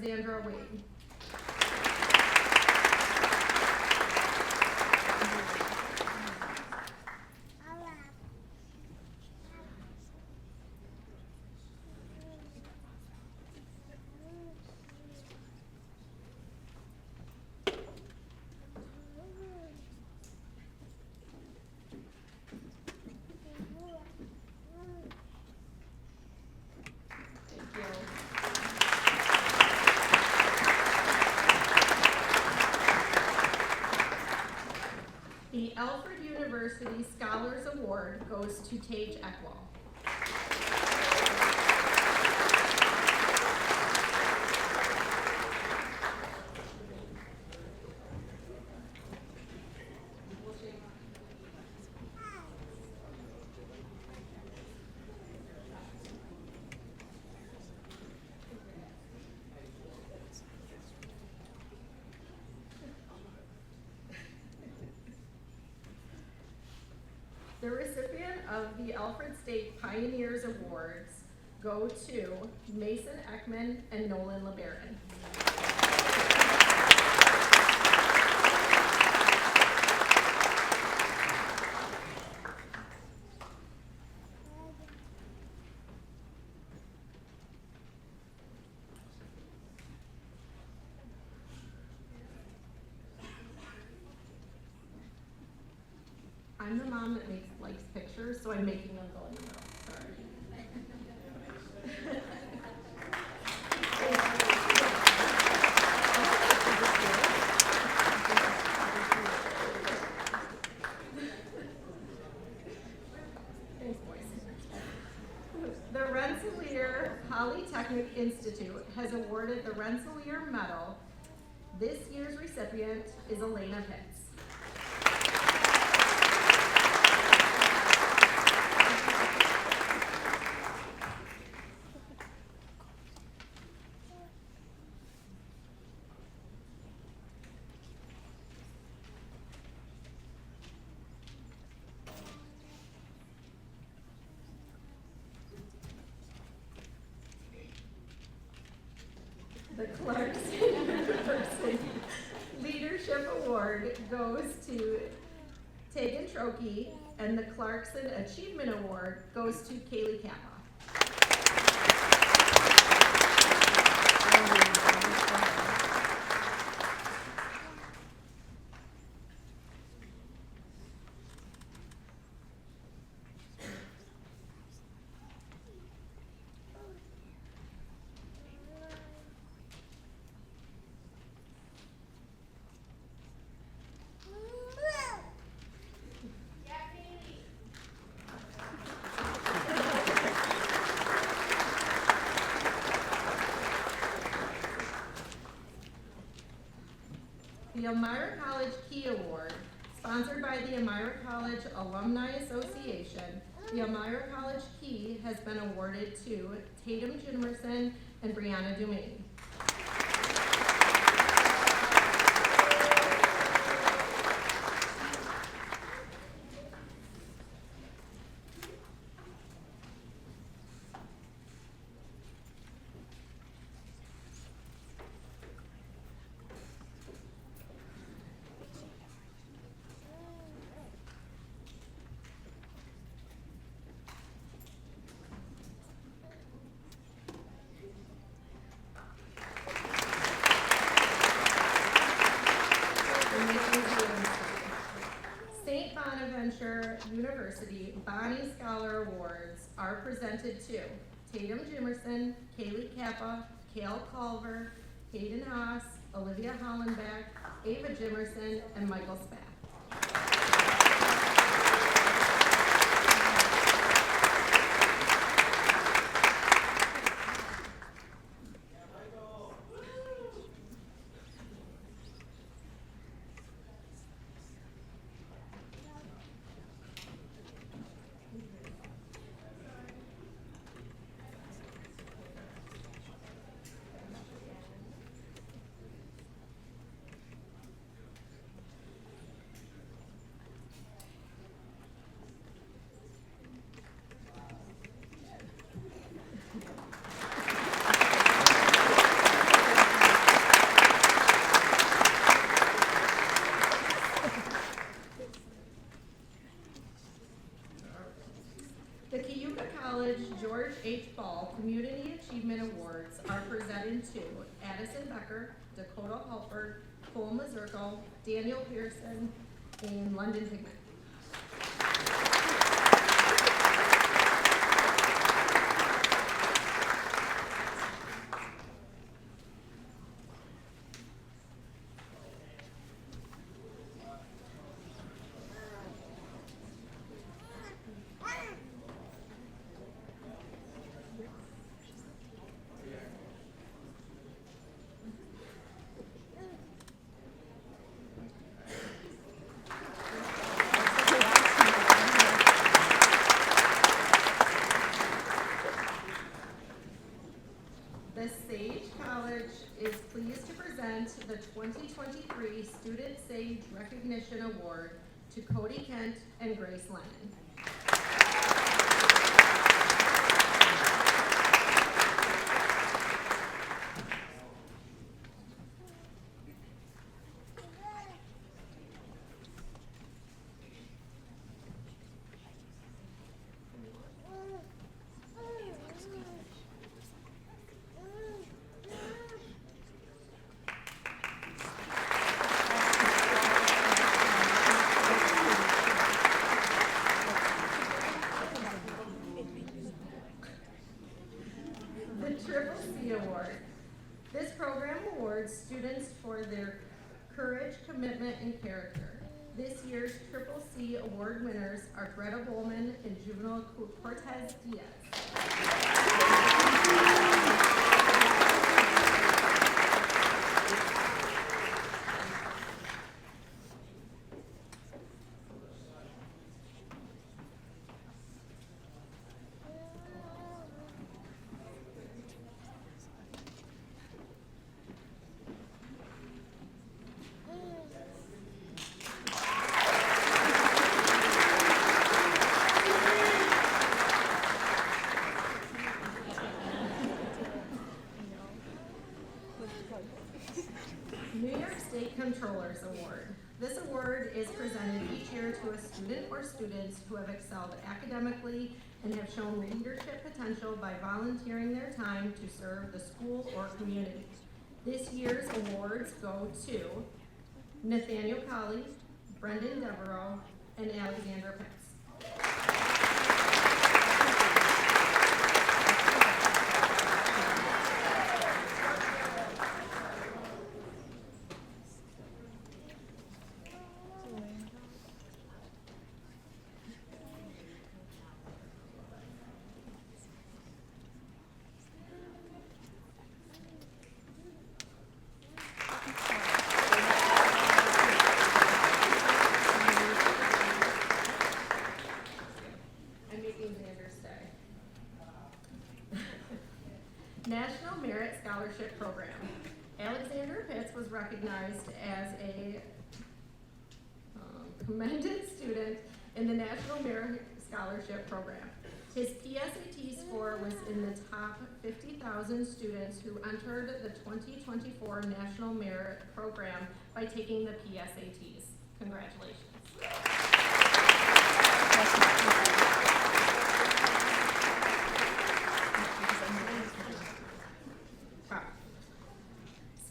Alexandra Wade. The Alfred University Scholars Award goes to Tage Eckwall. The recipient of the Alfred State Pioneers Awards go to Mason Ekman and Nolan LeBaron. I'm the mom that likes pictures, so I'm making them go in the middle. Sorry. Thanks, boys. The Rensselaer Polytechnic Institute has awarded the Rensselaer Medal. This year's recipient is Elena Pitts. The Clarkson University Leadership Award goes to Tegan Trokey, and the Clarkson Achievement Award goes to Kaylee Kappa. The Elmira College Key Award, sponsored by the Elmira College Alumni Association, the Elmira College Key has been awarded to Tatum Jimerson and Brianna Dumaine. St. Bonaventure University Bonnie Scholar Awards are presented to Tatum Jimerson, Kaylee Kappa, Kale Culver, Hayden Haas, Olivia Hollenbeck, Ava Jimerson, and Michael Spath. The Cayuga College George H. Ball Community Achievement Awards are presented to Addison Becker, Dakota Halford, Cole Mazurko, Daniel Pearson, and London Pigment. The Sage College is pleased to present the 2023 Student Sage Recognition Award to Cody Kent and Grace Lennon. The Triple C Award. This program awards students for their courage, commitment, and character. This year's Triple C Award winners are Greta Bowman and Juvenile Cortez Diaz. New York State Controllers Award. This award is presented each year to a student or students who have excelled academically and have shown leadership potential by volunteering their time to serve the school or community. This year's awards go to Nathaniel Colley, Brendan Devereaux, and Alexander Pitts. National Merit Scholarship Program. Alexander Pitts was recognized as a commended student in the National Merit Scholarship Program. His PSAT score was in the top 50,000 students who entered the 2024 National Merit Program by taking the PSATs. Congratulations.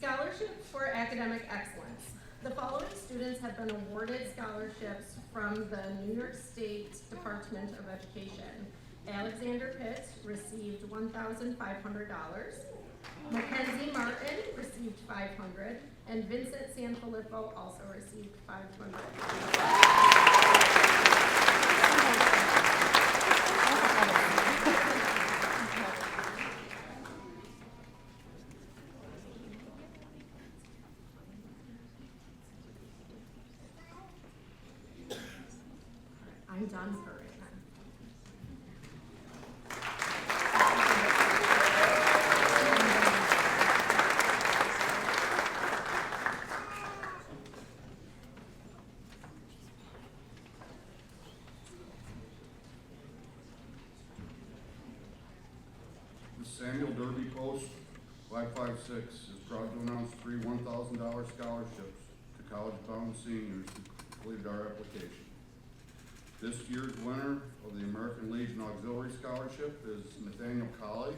Scholarship for Academic Excellence. The following students have been awarded scholarships from the New York State Department of Education. Alexander Pitts received $1,500. Mackenzie Martin received $500, and Vincent Sanfilippo also received $500. I'm done for right now. The Samuel Derby Post 556 is proud to announce three $1,000 scholarships to college-bound seniors who completed our application. This year's winner of the American Legion Auxiliary Scholarship is Nathaniel Colley.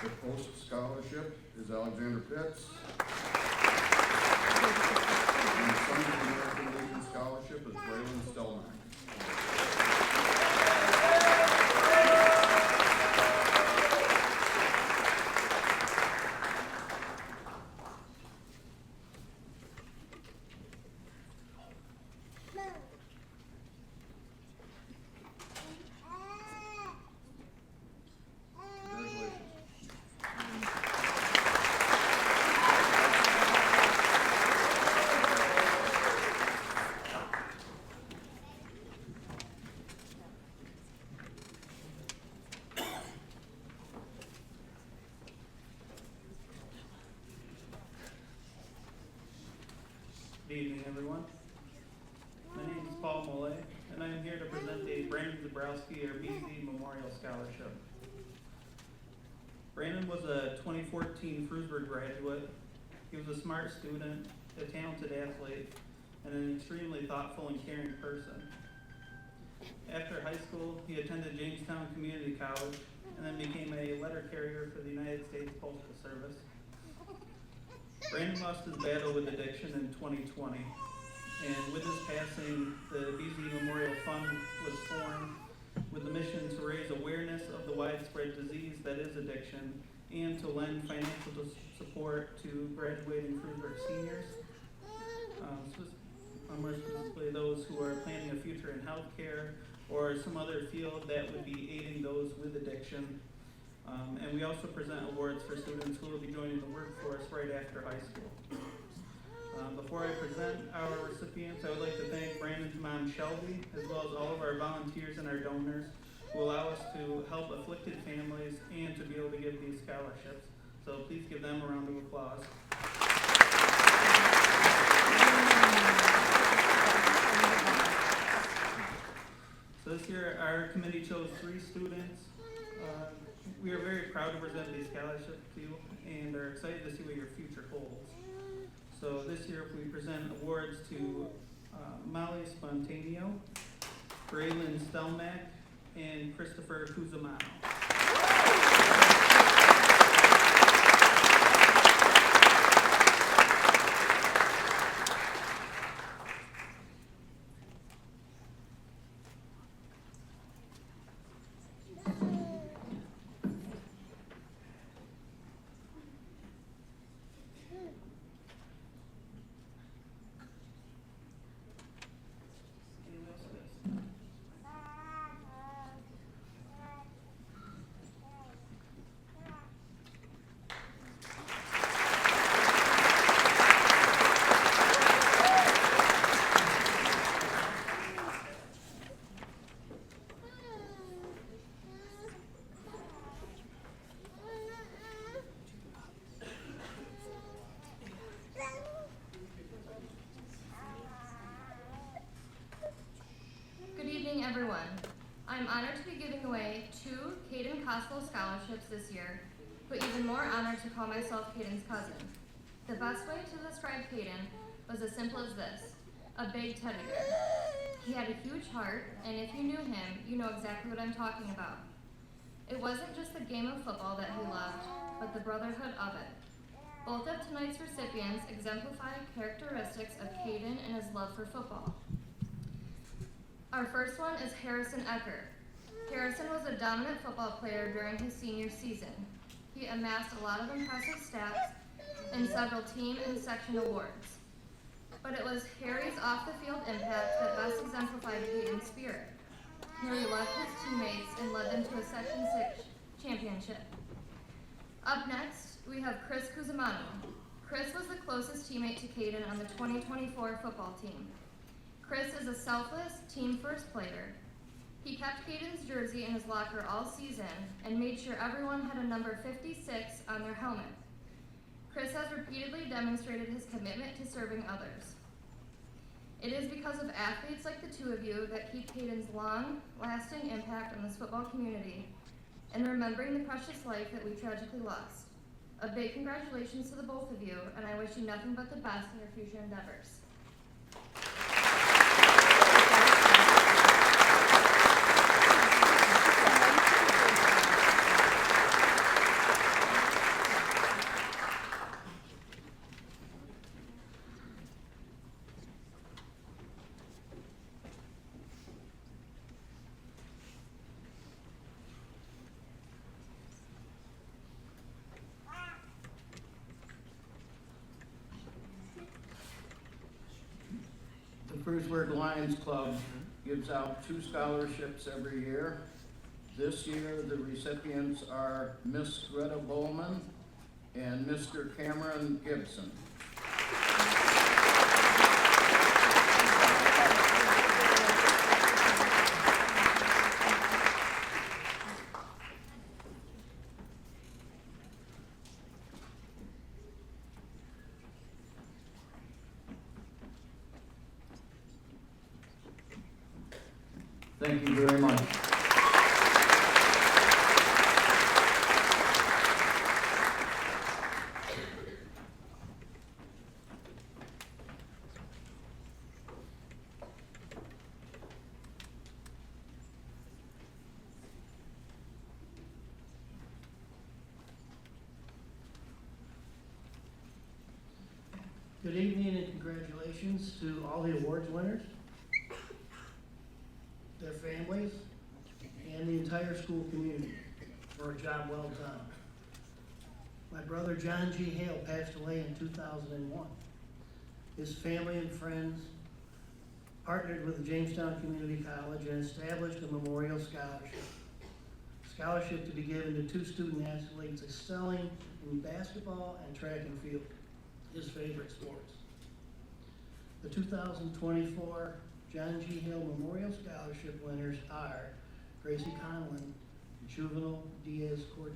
The Post Scholarship is Alexander Pitts. And the Son of the American Legion Scholarship is Braylon Stelmack. Good evening, everyone. My name is Paul Mollet, and I am here to present the Brandon Zabrowski or BZ Memorial Scholarship. Brandon was a 2014 Frewsburg graduate. He was a smart student, a talented athlete, and an extremely thoughtful and caring person. After high school, he attended Jamestown Community College and then became a letter carrier for the United States Postal Service. Brandon lost his battle with addiction in 2020, and with his passing, the BZ Memorial Fund was formed with the mission to raise awareness of the widespread disease that is addiction and to lend financial support to graduating Frewsburg seniors, more specifically those who are planning a future in healthcare or some other field that would be aiding those with addiction. And we also present awards for students who will be joining the workforce right after high school. Before I present our recipients, I would like to thank Brandon's mom, Shelby, as well as all of our volunteers and our donors who allow us to help afflicted families and to be able to give these scholarships. So please give them a round of applause. So this year, our committee chose 3 students. We are very proud to present these scholarships to you and are excited to see what your future holds. So this year we present awards to Molly Spontaneo, Braylon Stelmack, and Christopher Cusimano. Everyone, I'm honored to be giving away 2 Caden Kospel scholarships this year, but even more honored to call myself Caden's cousin. The best way to describe Caden was as simple as this: a big teddy bear. He had a huge heart, and if you knew him, you know exactly what I'm talking about. It wasn't just the game of football that he loved, but the brotherhood of it. Both of tonight's recipients exemplify characteristics of Caden and his love for football. Our first one is Harrison Eckert. Harrison was a dominant football player during his senior season. He amassed a lot of impressive stats and several team and section awards. But it was Harry's off-the-field impact that best exemplified Caden's spirit. Harry loved his teammates and led them to a Section 6 championship. Up next, we have Chris Cusimano. Chris was the closest teammate to Caden on the 2024 football team. Chris is a selfless, team-first player. He kept Caden's jersey in his locker all season and made sure everyone had a number 56 on their helmet. Chris has repeatedly demonstrated his commitment to serving others. It is because of athletes like the 2 of you that keep Caden's long-lasting impact on this football community and remembering the precious life that we tragically lost. A big congratulations to the both of you, and I wish you nothing but the best in your future endeavors. The Fruitsburg Lions Club gives out 2 scholarships every year. This year, the recipients are Miss Greta Bowman and Mr. Cameron Gibson. Thank you very much. Good evening and congratulations to all the awards winners, their families, and the entire school community for a job well done. My brother John G. Hale passed away in 2001. His family and friends partnered with the Jamestown Community College and established a memorial scholarship. Scholarship to be given to 2 student athletes excelling in basketball and track and field, his favorite sports. The 2024 John G. Hale Memorial Scholarship winners are Gracie Conlon and Juvenile Diaz Cortez.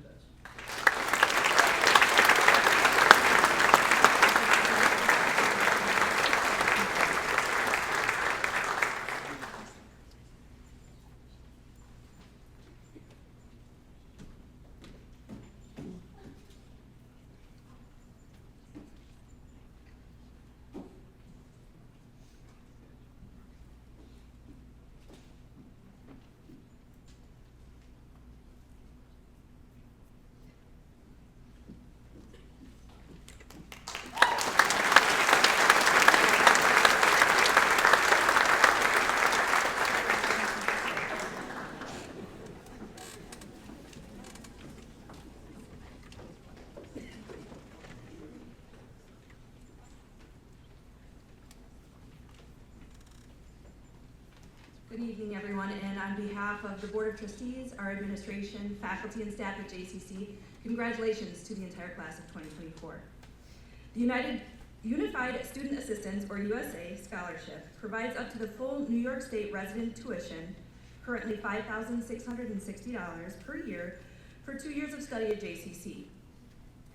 Good evening, everyone, and on behalf of the Board of Trustees, our administration, faculty, and staff at JCC, congratulations to the entire class of 2024. The Unified Student Assistance, or USA, Scholarship provides up to the full New York State resident tuition, currently $5,660 per year, for 2 years of study at JCC.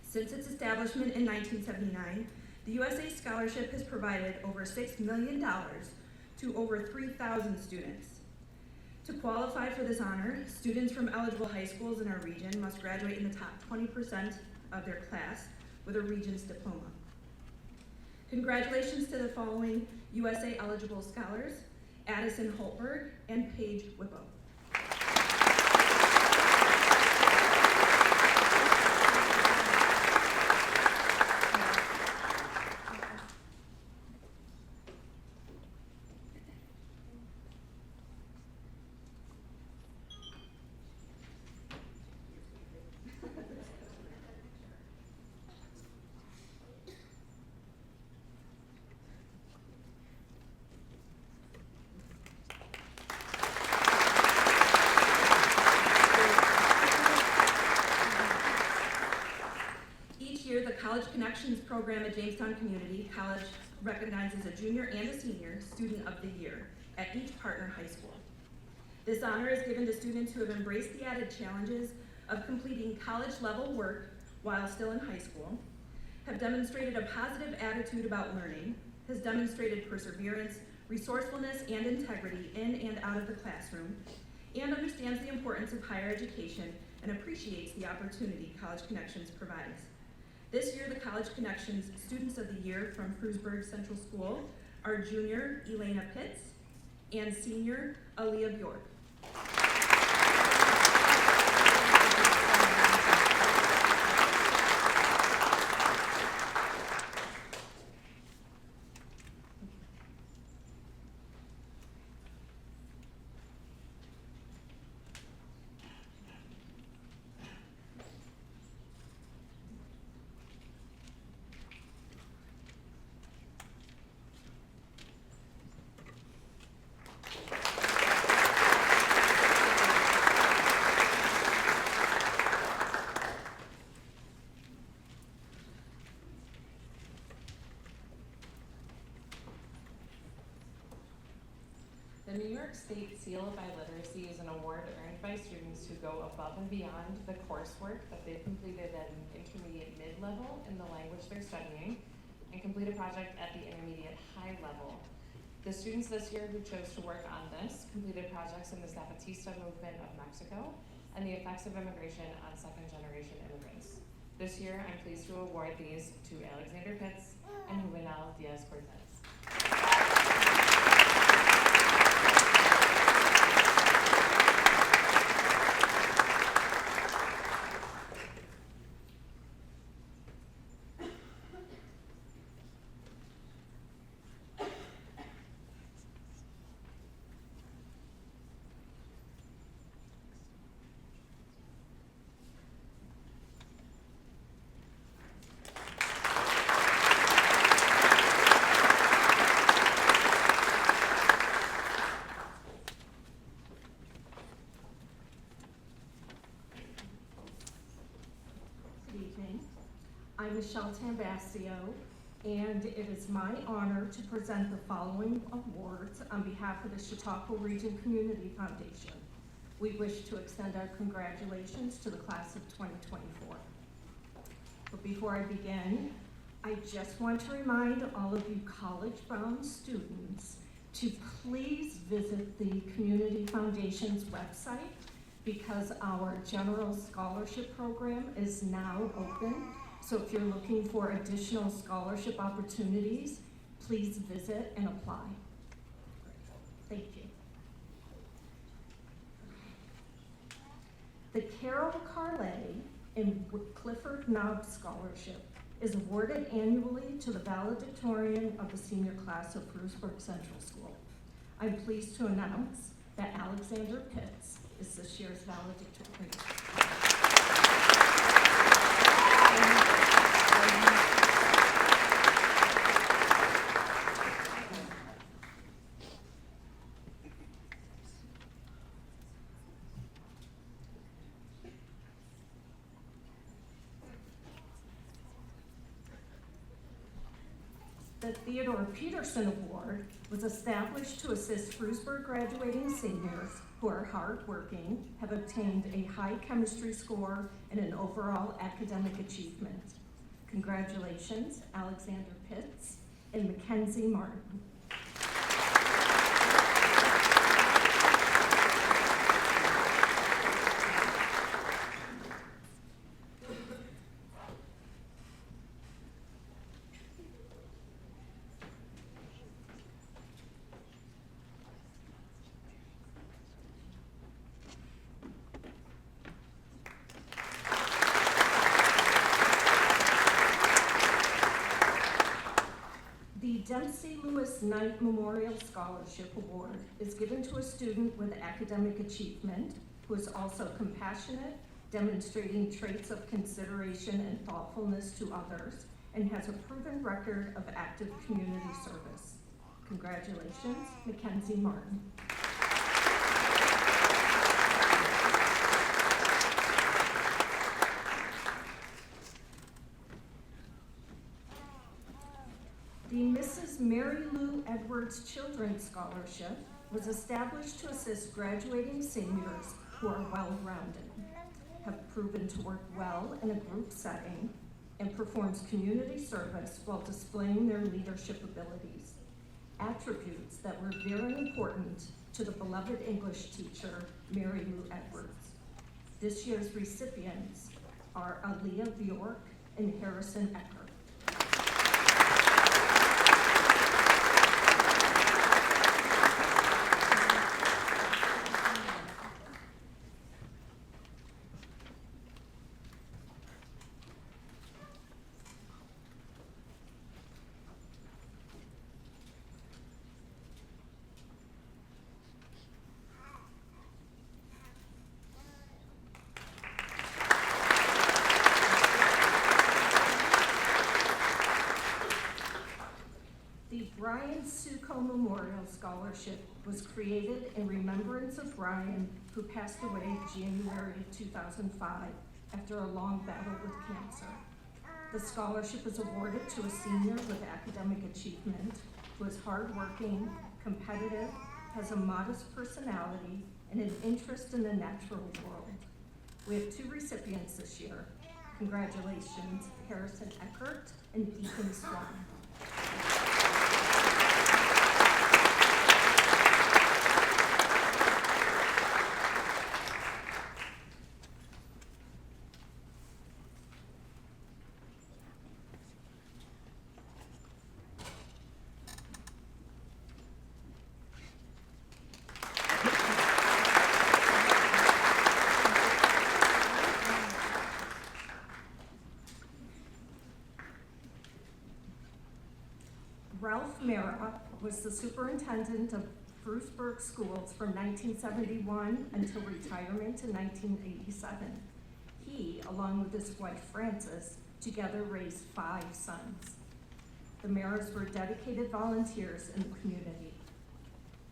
Since its establishment in 1979, the USA Scholarship has provided over $6 million to over 3,000 students. To qualify for this honor, students from eligible high schools in our region must graduate in the top 20% of their class with a Regents diploma. Congratulations to the following USA eligible scholars: Addison Holtberg and Paige Whippo. College Connections program at Jamestown Community College recognizes a junior and a senior student of the year at each partner high school. This honor is given to students who have embraced the added challenges of completing college-level work while still in high school, have demonstrated a positive attitude about learning, has demonstrated perseverance, resourcefulness, and integrity in and out of the classroom, and understands the importance of higher education and appreciates the opportunity College Connections provides. This year, the College Connections Students of the Year from Frewsburg Central School are junior Elena Pitts and senior Aaliyah Bjork. The New York State Seal of Biliteracy is an award earned by students who go above and beyond the coursework that they've completed at an intermediate mid-level in the language they're studying and complete a project at the intermediate high level. The students this year who chose to work on this completed projects in the Zapatista movement of Mexico and the effects of immigration on second-generation immigrants. This year, I'm pleased to award these to Alexander Pitts and Juvenal Diaz-Cortez. I'm Michelle Tambasio, and it is my honor to present the following awards on behalf of the Chautauqua Region Community Foundation. We wish to extend our congratulations to the class of 2024. But before I begin, I just want to remind all of you college-bound students to please visit the Community Foundation's website because our general scholarship program is now open. So if you're looking for additional scholarship opportunities, please visit and apply. Thank you. The Carol Carlay and Clifford Knobb Scholarship is awarded annually to the valedictorian of the senior class of Frewsburg Central School. I'm pleased to announce that Alexander Pitts is this year's valedictorian. The Theodore Peterson Award was established to assist Frewsburg graduating seniors who are hardworking, have obtained a high chemistry score, and an overall academic achievement. Congratulations, Alexander Pitts and Mackenzie Martin. The Dempsey Lewis Knight Memorial Scholarship Award is given to a student with academic achievement who is also compassionate, demonstrating traits of consideration and thoughtfulness to others, and has a proven record of active community service. Congratulations, Mackenzie Martin. The Mrs. Mary Lou Edwards Children's Scholarship was established to assist graduating seniors who are well-rounded, have proven to work well in a group setting, and performs community service while displaying their leadership abilities, attributes that were very important to the beloved English teacher, Mary Lou Edwards. This year's recipients are Aaliyah Bjork and Harrison Eckert. The Brian Succo Memorial Scholarship was created in remembrance of Brian, who passed away January of 2005 after a long battle with cancer. The scholarship is awarded to a senior with academic achievement who is hardworking, competitive, has a modest personality, and an interest in the natural world. We have 2 recipients this year. Congratulations, Harrison Eckert and Ethan Swan. Ralph Mara was the superintendent of Bruceburg Schools from 1971 until retirement in 1987. He, along with his wife Frances, together raised 5 sons. The Maras were dedicated volunteers in the community.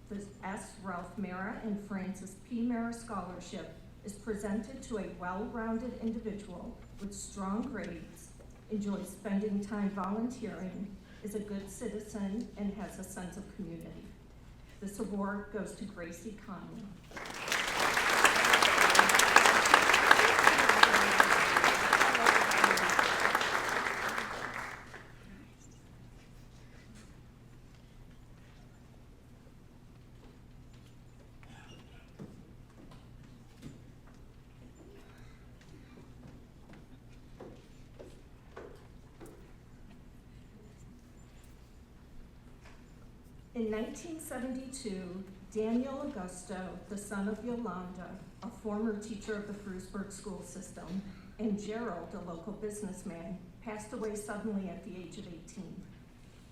The S. Ralph Mara and Frances P. Mara Scholarship is presented to a well-rounded individual with strong grades, enjoys spending time volunteering, is a good citizen, and has a sense of community. This award goes to Gracie Conley. In 1972, Daniel Augusto, the son of Yolanda, a former teacher of the Frewsburg school system, and Gerald, a local businessman, passed away suddenly at the age of 18.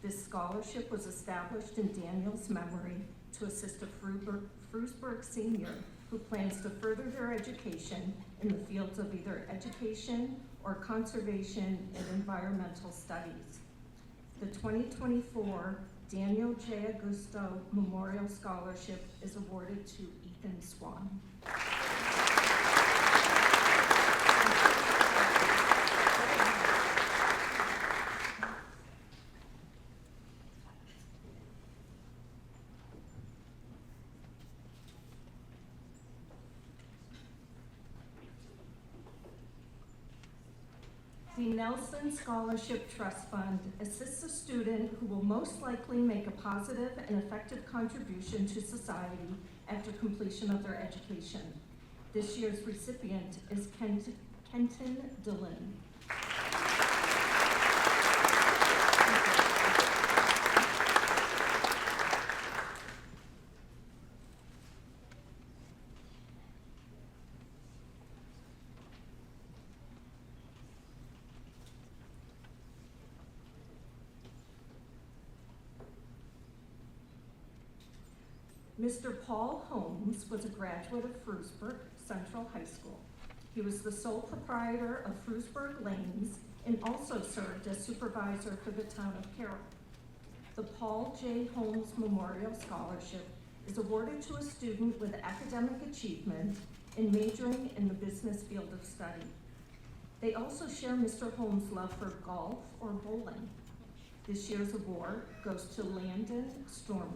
This scholarship was established in Daniel's memory to assist a Frewsburg senior who plans to further their education in the fields of either education or conservation and environmental studies. The 2024 Daniel J. Augusto Memorial Scholarship is awarded to Ethan Swan. The Nelson Scholarship Trust Fund assists a student who will most likely make a positive and effective contribution to society after completion of their education. This year's recipient is Kenton Dillon. Mr. Paul Holmes was a graduate of Frewsburg Central High School. He was the sole proprietor of Frewsburg Lanes and also served as supervisor for the town of Carroll. The Paul J. Holmes Memorial Scholarship is awarded to a student with academic achievement and majoring in the business field of study. They also share Mr. Holmes' love for golf or bowling. This year's award goes to Landon Stormer.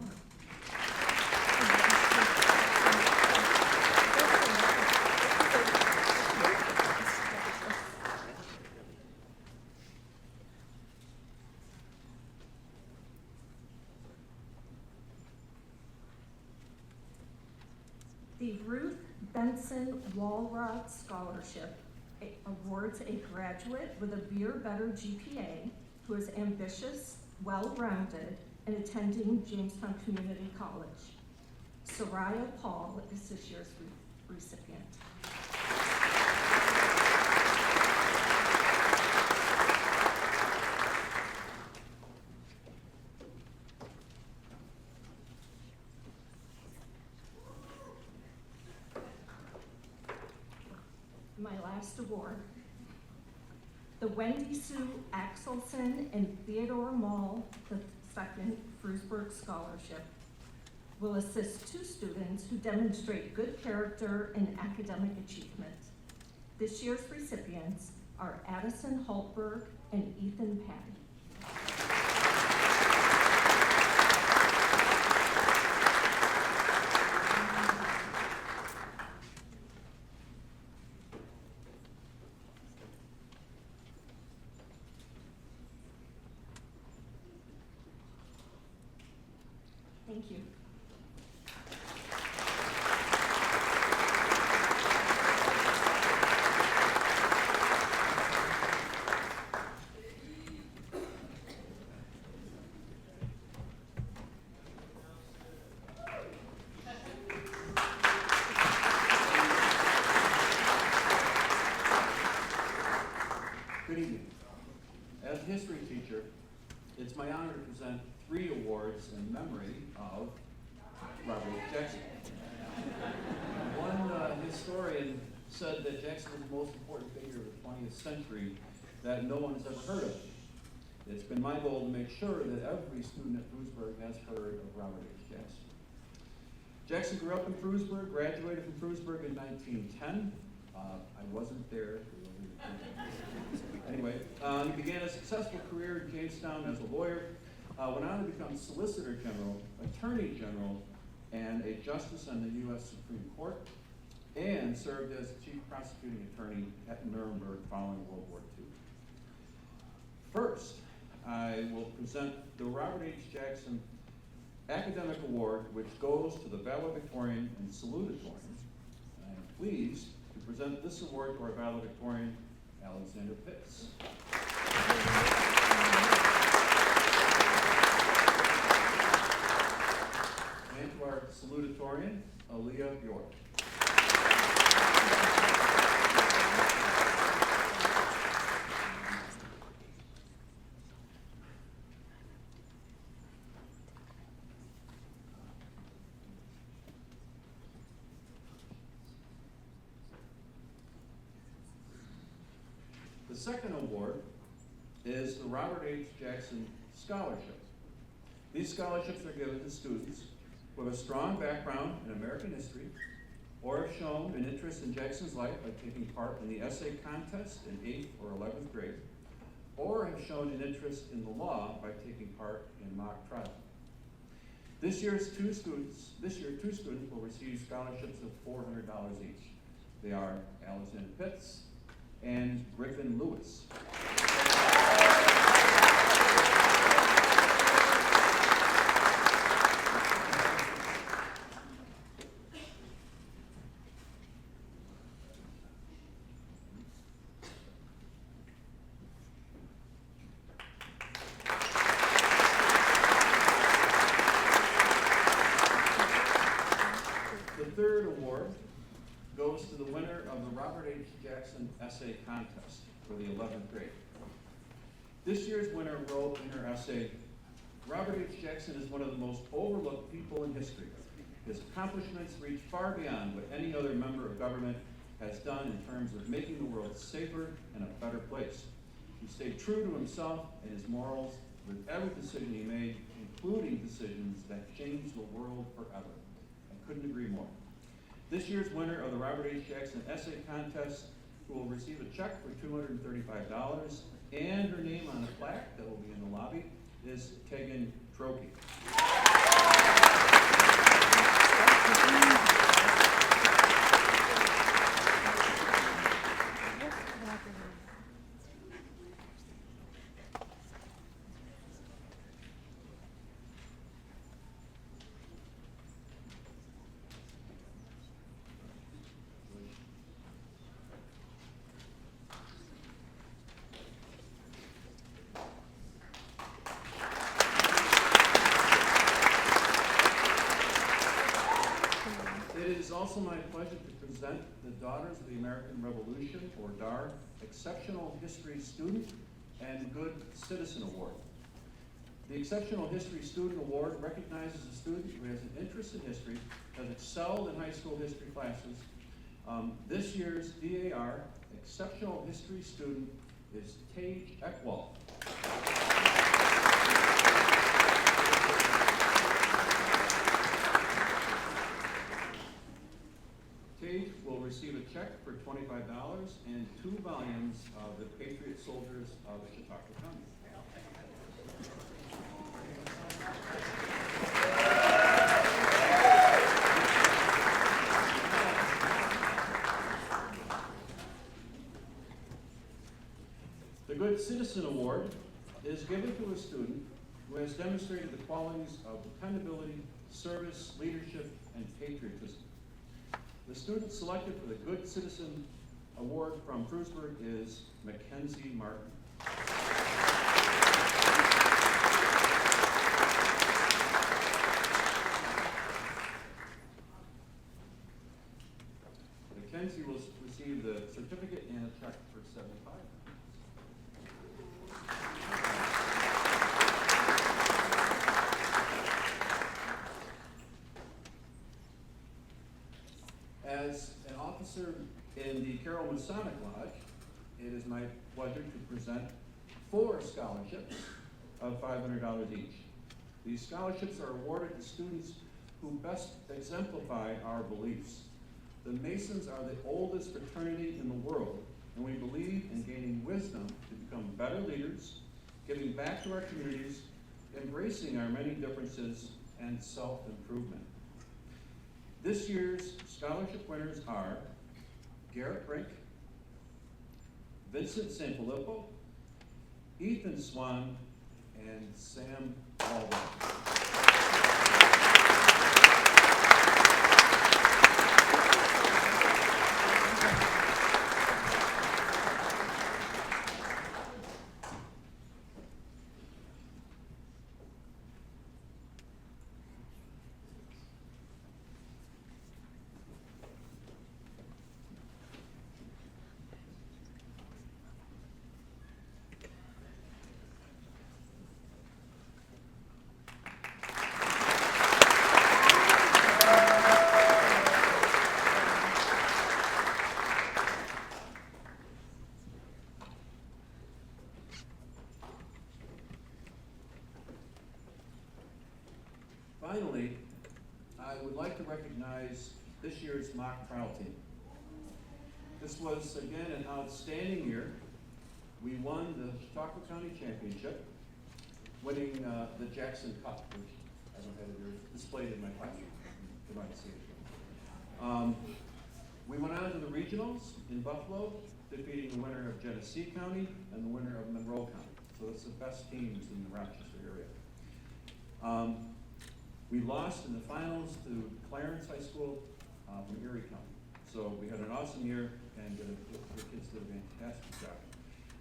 The Ruth Benson Walrod Scholarship awards a graduate with a B or better GPA who is ambitious, well-rounded, and attending Jamestown Community College. Soraya Paul is this year's recipient. My last award. The Wendy Sue Axelson and Theodore Mall II Frewsburg Scholarship will assist two students who demonstrate good character and academic achievement. This year's recipients are Addison Haltberg and Ethan Patty. Thank you. Good evening. As a history teacher, it's my honor to present 3 awards in memory of Robert H. Jackson. One historian said that Jackson was the most important figure of the 20th century that no one has ever heard of. It's been my goal to make sure that every student at Frewsburg has heard of Robert H. Jackson. Jackson grew up in Frewsburg, graduated from Frewsburg in 1910. I wasn't there. Anyway, he began a successful career in Jamestown as a lawyer, went on to become Solicitor General, Attorney General, and a Justice on the U.S. Supreme Court, and served as Chief Prosecuting Attorney at Nuremberg following World War II. First, I will present the Robert H. Jackson Academic Award, which goes to the valedictorian and salutatorian. I am pleased to present this award to our valedictorian, Alexander Pitts. And to our salutatorian, Aaliyah York. The second award is the Robert H. Jackson Scholarship. These scholarships are given to students who have a strong background in American history or have shown an interest in Jackson's life by taking part in the essay contest in 8th or 11th grade, or have shown an interest in the law by taking part in mock trial. This year, two students will receive scholarships of $400 each. They are Alexander Pitts and Griffin Lewis. The third award goes to the winner of the Robert H. Jackson Essay Contest for the 11th grade. This year's winner wrote in her essay, "Robert H. Jackson is one of the most overlooked people in history. His accomplishments reach far beyond what any other member of government has done in terms of making the world safer and a better place. He stayed true to himself and his morals with every decision he made, including decisions that changed the world forever." I couldn't agree more. This year's winner of the Robert H. Jackson Essay Contest, who will receive a check for $235 and her name on a plaque that will be in the lobby, is Tegan Trokey. also my pleasure to present the Daughters of the American Revolution, or DAR, Exceptional History Student and Good Citizen Award. The Exceptional History Student Award recognizes a student who has an interest in history, has excelled in high school history classes. This year's DAR Exceptional History Student is Tage Eckwald. Tage will receive a check for $25 and 2 volumes of the Patriot Soldiers of Chautauqua County. The Good Citizen Award is given to a student who has demonstrated the qualities of dependability, service, leadership, and patriotism. The student selected for the Good Citizen Award from Frewsburg is Mackenzie Martin. Mackenzie will receive the certificate and a check for $75. As an officer in the Carroll Masonic Lodge, it is my pleasure to present 4 scholarships of $500 each. These scholarships are awarded to students who best exemplify our beliefs. The Masons are the oldest fraternity in the world, and we believe in gaining wisdom to become better leaders, giving back to our communities, embracing our many differences, and self-improvement. This year's scholarship winners are Garrett Brink, Vincent Sanfilippo, Ethan Swan, and Sam Baldwin. Finally, I would like to recognize this year's mock trial team. This was, again, an outstanding year. We won the Chautauqua County Championship, winning the Jackson Cup, which I don't have it here displayed in my classroom. You might see it. We went on to the regionals in Buffalo, defeating the winner of Genesee County and the winner of Monroe County. So it's the best teams in the Rochester area. We lost in the finals to Clarence High School from Erie County. So we had an awesome year, and the kids did a fantastic job.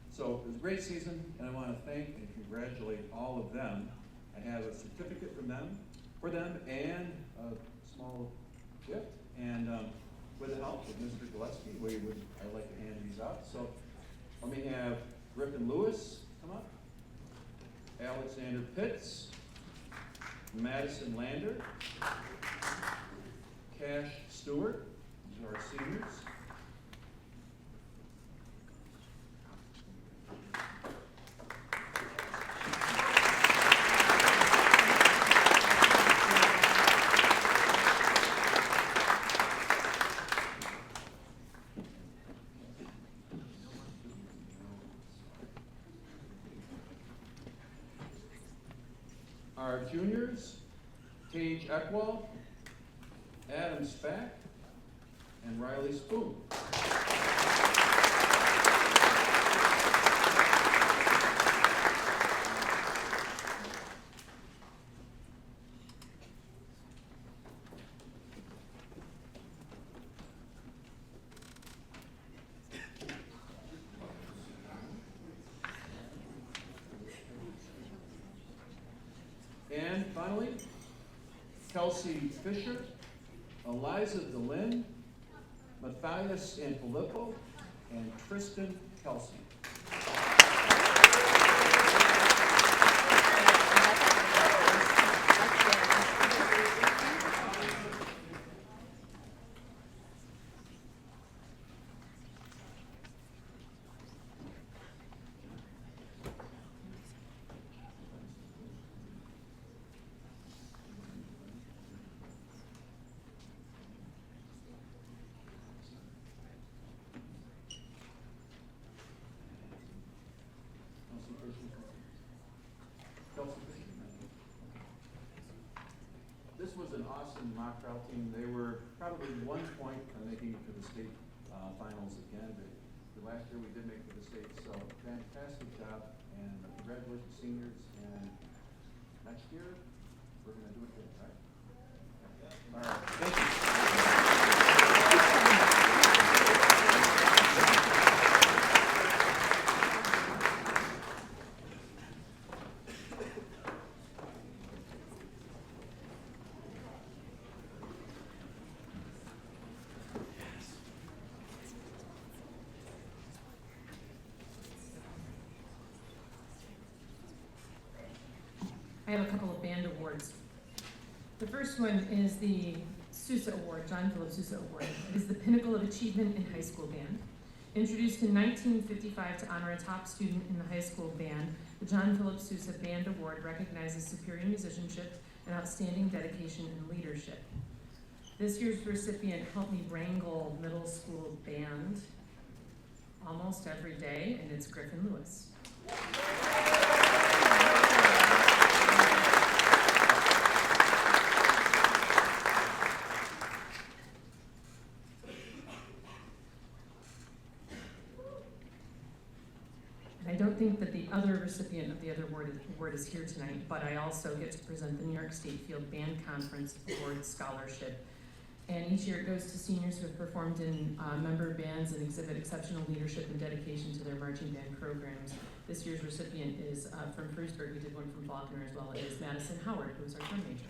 So it was a great season, and I want to thank and congratulate all of them. I have a certificate from them, and a small gift. And with the help of Mr. Gillespie, I'd like to hand these out. So let me have Griffin Lewis come up, Alexander Pitts, Madison Lander, Cash Stewart, these are our seniors. Our juniors, Tage Eckwald, Adam Spack, and Riley Spoon. And finally, Kelsey Fisher, Eliza DeLynn, Matthias Sanfilippo, and Tristan Kelsey. This was an awesome mock trial team. They were probably 1 point from making it to the state finals again. But last year we did make it to the state, so fantastic job. And congratulations, seniors. And next year, we're going to do it again, right? All right, thank you. I have a couple of band awards. The first one is the Sousa Award, John Philip Sousa Award. It is the pinnacle of achievement in high school band. Introduced in 1955 to honor a top student in the high school band, the John Philip Sousa Band Award recognizes superior musicianship and outstanding dedication and leadership. This year's recipient helped me wrangle middle school band almost every day, and it's Griffin Lewis. I don't think that the other recipient of the other award is here tonight, but I also get to present the New York State Field Band Conference Award Scholarship. And each year it goes to seniors who have performed in member bands and exhibit exceptional leadership and dedication to their marching band programs. This year's recipient is from Frewsburg. We did one from Faulkner as well. It is Madison Howard, who is our drum major.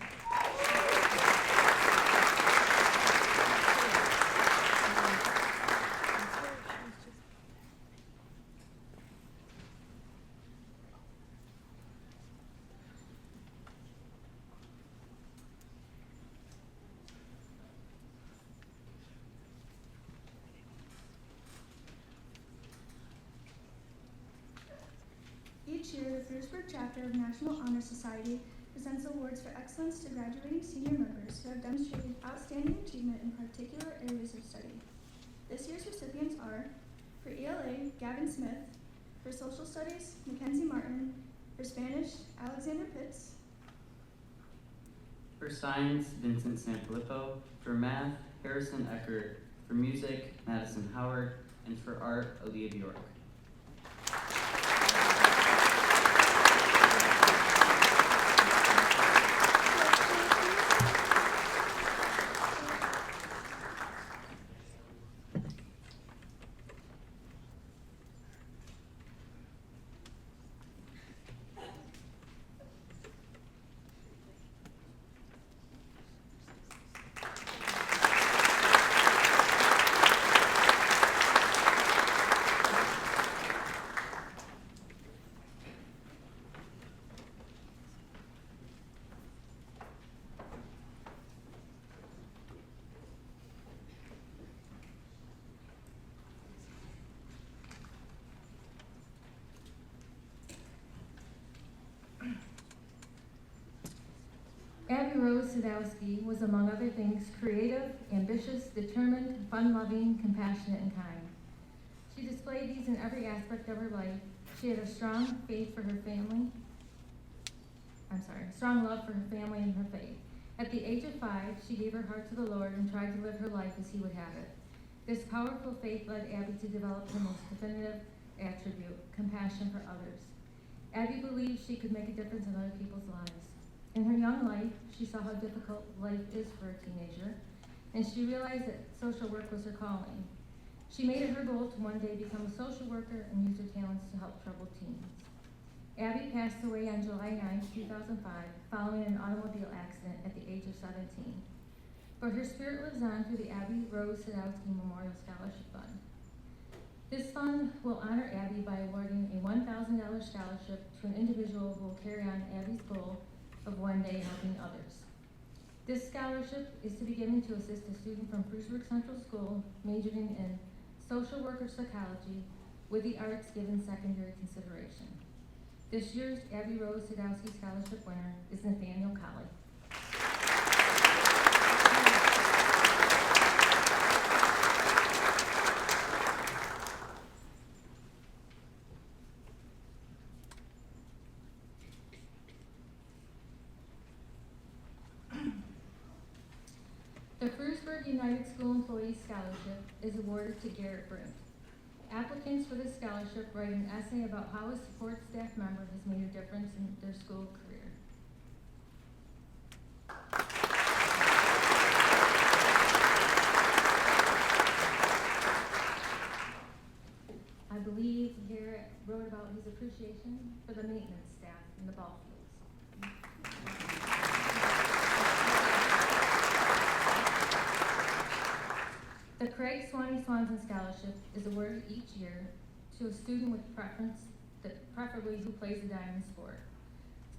Each year, the Frewsburg chapter of National Honor Society presents awards for excellence to graduating senior members who have demonstrated outstanding achievement in particular areas of study. This year's recipients are, for ELA, Gavin Smith; for Social Studies, Mackenzie Martin; for Spanish, Alexander Pitts; for Science, Vincent Sanfilippo; for Math, Harrison Eckert; for Music, Madison Howard; and for Art, Aaliyah Bjork. Abby Rose Sadowski was, among other things, creative, ambitious, determined, fun-loving, compassionate, and kind. She displayed these in every aspect of her life. She had a strong love for her family and her faith. At the age of 5, she gave her heart to the Lord and tried to live her life as He would have it. This powerful faith led Abby to develop her most definitive attribute, compassion for others. Abby believed she could make a difference in other people's lives. In her young life, she saw how difficult life is for a teenager, and she realized that social work was her calling. She made it her goal to one day become a social worker and use her talents to help troubled teens. Abby passed away on July 9, 2005, following an automobile accident at the age of 17. but her spirit lives on through the Abby Rose Sadowski Memorial Scholarship Fund. This fund will honor Abby by awarding a $1,000 scholarship to an individual who will carry on Abby's goal of one day helping others. This scholarship is to be given to assist a student from Frewsburg Central School majoring in social work or psychology with the arts given secondary consideration. This year's Abby Rose Sadowski Scholarship winner is Nathaniel Colley. The Frewsburg United School Employees Scholarship is awarded to Garrett Brink. Applicants for this scholarship write an essay about how a support staff member has made a difference in their school career. I believe Garrett wrote about his appreciation for the maintenance staff in the ball fields. The Craig Swanee Swanson Scholarship is awarded each year to a student with preference, preferably who plays a diamond sport.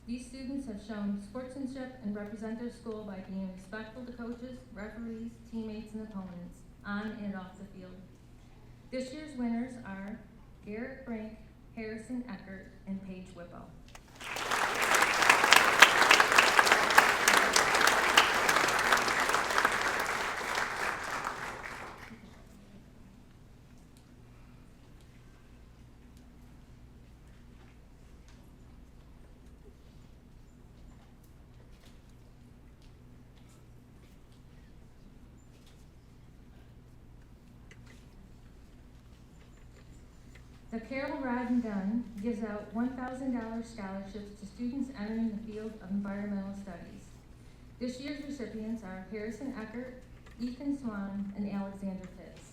These students have shown sportsmanship and represent their school by being respectful to coaches, referees, teammates, and opponents, on and off the field. This year's winners are Garrett Brink, Harrison Eckert, and Paige Whippo. The Carol Rod & Gun gives out $1,000 scholarships to students entering the field of environmental studies. This year's recipients are Harrison Eckert, Ethan Swan, and Alexander Pitts.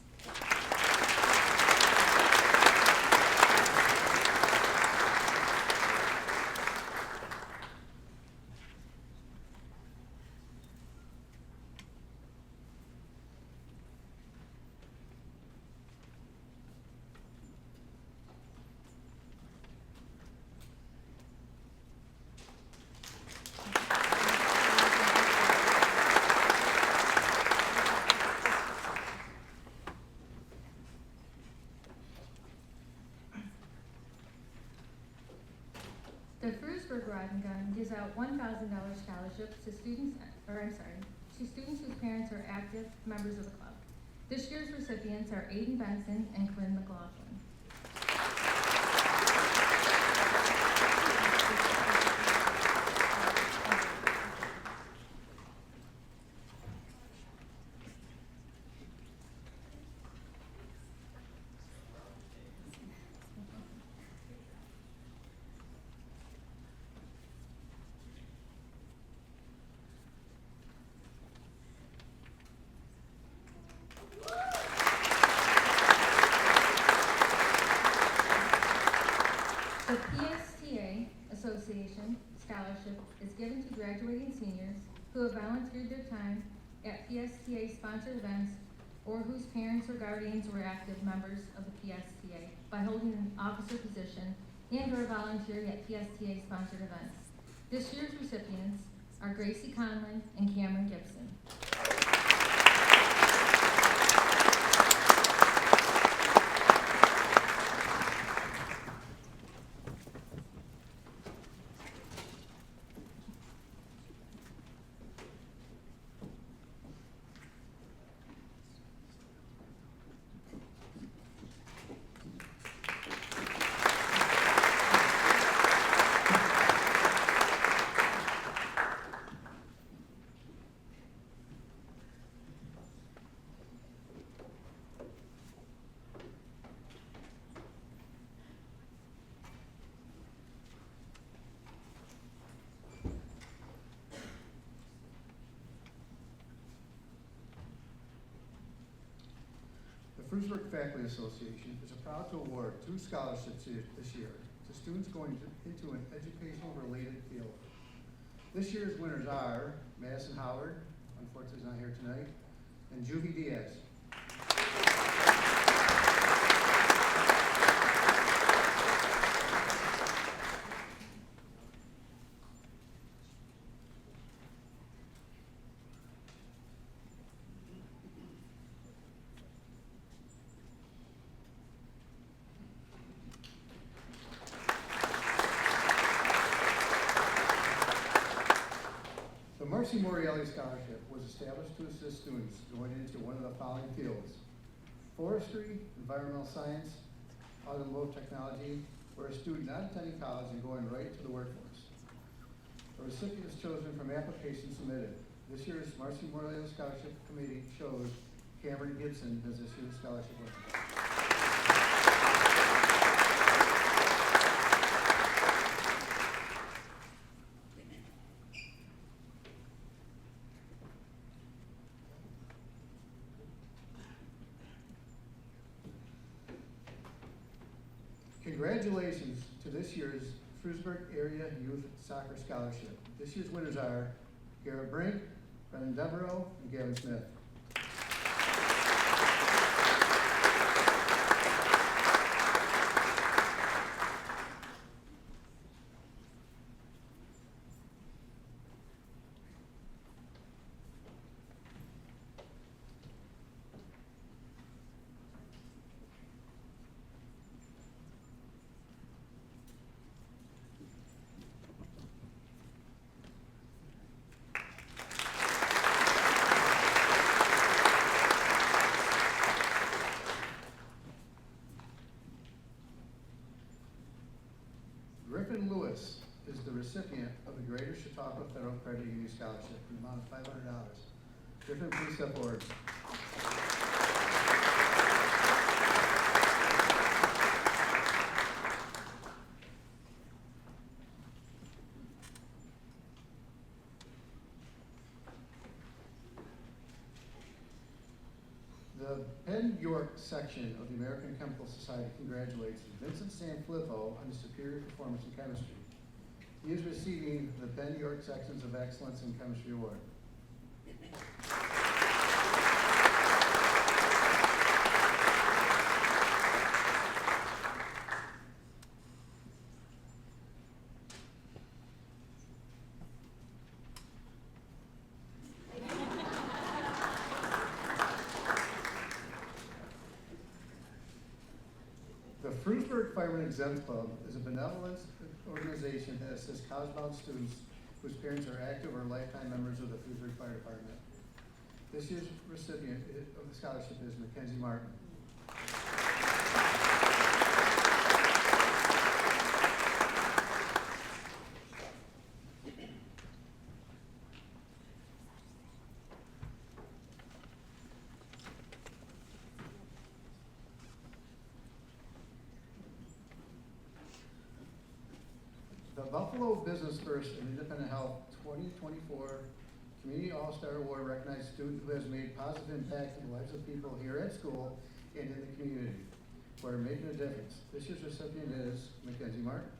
The Frewsburg Rod and Gun gives out $1,000 scholarships to students whose parents are active members of the club. This year's recipients are Aiden Benson and Quinn McLaughlin. The PSTA Association Scholarship is given to graduating seniors who have volunteered their time at PSTA-sponsored events or whose parents or guardians were active members of the PSTA by holding an officer position and/or volunteering at PSTA-sponsored events. This year's recipients are Gracie Conlon and Cameron Gibson. The Frewsburg Faculty Association is proud to award 2 scholarships this year to students going into an educational-related field. This year's winners are Madison Howard, unfortunately is not here tonight, and Juvie Diaz. The Marcy Morreale Scholarship was established to assist students going into one of the following fields: forestry, environmental science, automotive technology, or a student not attending college and going right to the workforce. The recipient is chosen from applications submitted. This year's Marcy Morreale Scholarship Committee chose Cameron Gibson as this year's scholarship winner. Congratulations to this year's Frewsburg Area Youth Soccer Scholarship. This year's winners are Garrett Brink, Brendan Devereaux, and Gavin Smith. Griffin Lewis is the recipient of the Greater Chautauqua Federal Credit Union Scholarship in the amount of $500. Griffin, please step forward. The Penn York section of the American Chemical Society congratulates Vincent Sanfilippo on his superior performance in chemistry. He is receiving the Penn York Sections of Excellence in Chemistry Award. The Frewsburg Fireman Exempt Club is a benevolent organization that assists college-bound students whose parents are active or lifetime members of the Frewsburg Fire Department. This year's recipient of the scholarship is Mackenzie Martin. The Buffalo Business First and Independent Health 2024 Community All-Star Award recognizes a student who has made positive impact in the lives of people here at school and in the community who are making a difference. This year's recipient is Mackenzie Martin.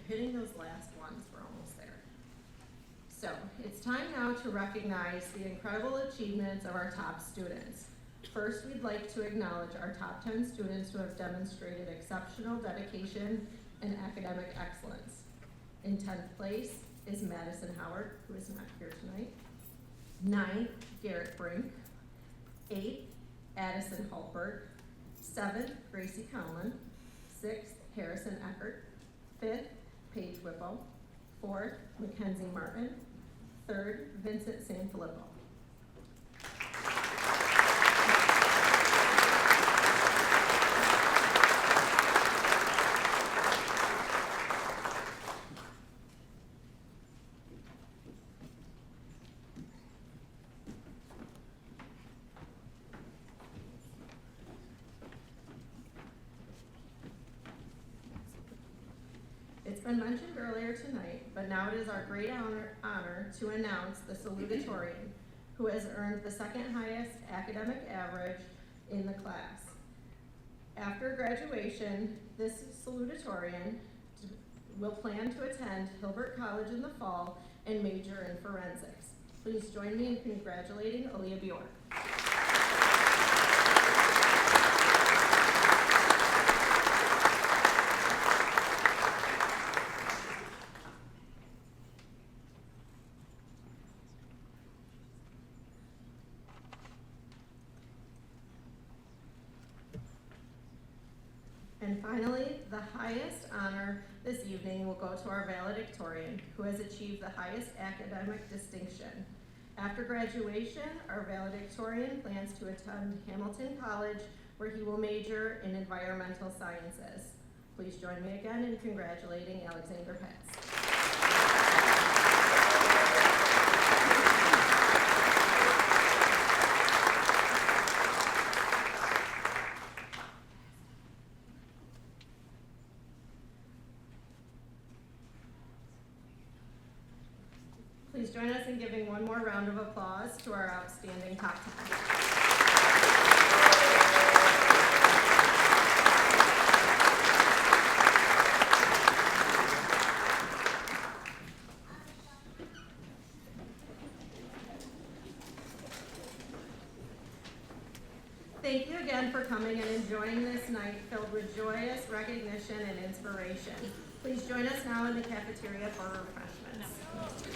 Hitting those last ones, we're almost there. So, it's time now to recognize the incredible achievements of our top students. First, we'd like to acknowledge our top 10 students who have demonstrated exceptional dedication and academic excellence. In 10th place is Madison Howard, who is not here tonight. 9th, Garrett Brink. 8th, Addison Hultberg. 7th, Gracie Conlon. 6th, Harrison Eckert. 5th, Paige Whipple. 4th, Mackenzie Martin. 3rd, Vincent Sanfilippo. been mentioned earlier tonight, but now it is our great honor to announce the salutatorian, who has earned the second highest academic average in the class. After graduation, this salutatorian will plan to attend Hilbert College in the fall and major in forensics. Please join me in congratulating Aaliyah Bjork. And finally, the highest honor this evening will go to our valedictorian, who has achieved the highest academic distinction. After graduation, our valedictorian plans to attend Hamilton College, where he will major in environmental sciences. Please join me again in congratulating Alexander Pitts. Please join us in giving one more round of applause to our outstanding top 10. Thank you again for coming and enjoying this night filled with joyous recognition and inspiration. Please join us now in the cafeteria for refreshments.